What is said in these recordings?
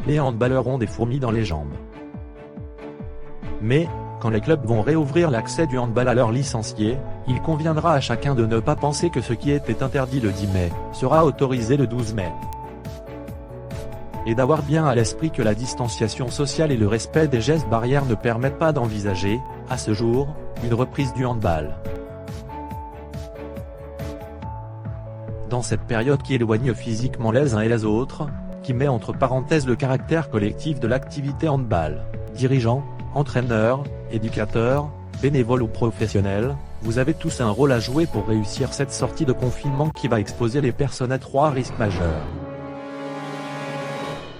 les handballeurs ont des fourmis dans les jambes. Mais, quand les clubs vont réouvrir l'accès du handball à leurs licenciés, il conviendra à chacun de ne pas penser que ce qui était interdit le 10 mai, sera autorisé le 12 mai. Et d'avoir bien à l'esprit que la distanciation sociale et le respect des gestes barrières ne permettent pas d'envisager, à ce jour, une reprise du handball. Dans cette période qui éloigne physiquement les uns et les autres, qui met entre parenthèses le caractère collectif de l'activité handball, dirigeants, entraîneurs, éducateurs, bénévoles ou professionnels, vous avez tous un rôle à jouer pour réussir cette sortie de confinement qui va exposer les personnes à 3 risques majeurs.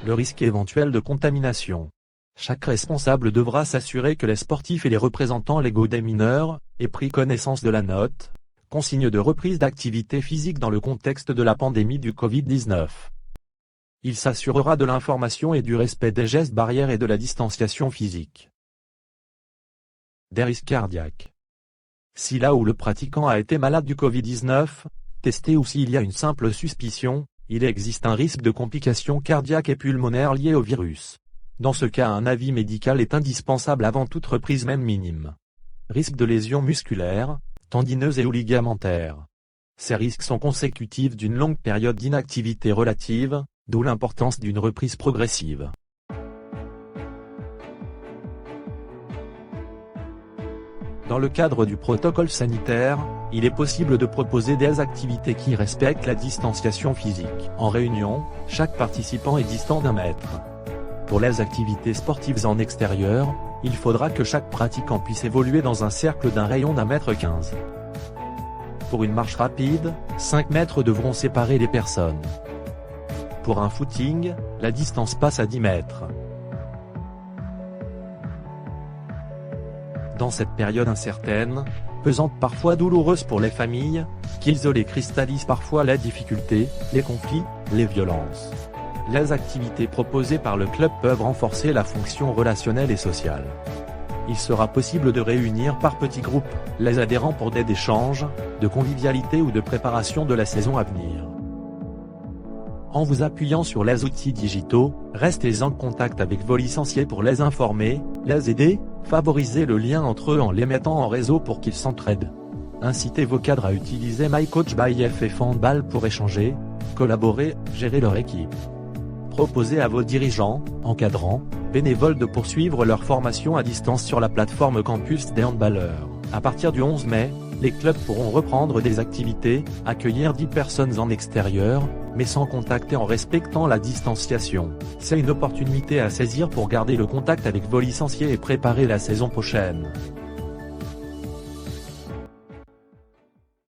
Le risque éventuel de contamination. Chaque responsable devra s'assurer que les sportifs et les représentants légaux des mineurs aient pris connaissance de la note, consigne de reprise d'activité physique dans le contexte de la pandémie du Covid-19. Il s'assurera de l'information et du respect des gestes barrières et de la distanciation physique. Des risques cardiaques. Si là où le pratiquant a été malade du Covid-19, testé ou s'il y a une simple suspicion, il existe un risque de complications cardiaques et pulmonaires liées au virus. Dans ce cas, un avis médical est indispensable avant toute reprise même minime. Risque de lésions musculaires, tendineuses et ou ligamentaires. Ces risques sont consécutifs d'une longue période d'inactivité relative, d'où l'importance d'une reprise progressive. Dans le cadre du protocole sanitaire, il est possible de proposer des activités qui respectent la distanciation physique. En réunion, chaque participant est distant d'1 mètre. Pour les activités sportives en extérieur, il faudra que chaque pratiquant puisse évoluer dans un cercle d'un rayon d'1,15 m. Pour une marche rapide, 5 mètres devront séparer les personnes. Pour un footing, la distance passe à 10 mètres. Dans cette période incertaine, pesante parfois douloureuse pour les familles, qu'isolés cristallisent parfois les difficultés, les conflits, les violences. Les activités proposées par le club peuvent renforcer la fonction relationnelle et sociale. Il sera possible de réunir par petits groupes les adhérents pour des échanges, de convivialité ou de préparation de la saison à venir. En vous appuyant sur les outils digitaux, restez en contact avec vos licenciés pour les informer, les aider, favoriser le lien entre eux en les mettant en réseau pour qu'ils s'entraident. Incitez vos cadres à utiliser MyCoach by FF Handball pour échanger, collaborer, gérer leur équipe. Proposez à vos dirigeants, encadrants, bénévoles de poursuivre leur formation à distance sur la plateforme Campus des handballeurs. À partir du 11 mai, les clubs pourront reprendre des activités, accueillir 10 personnes en extérieur, mais sans contact et en respectant la distanciation. C'est une opportunité à saisir pour garder le contact avec vos licenciés et préparer la saison prochaine.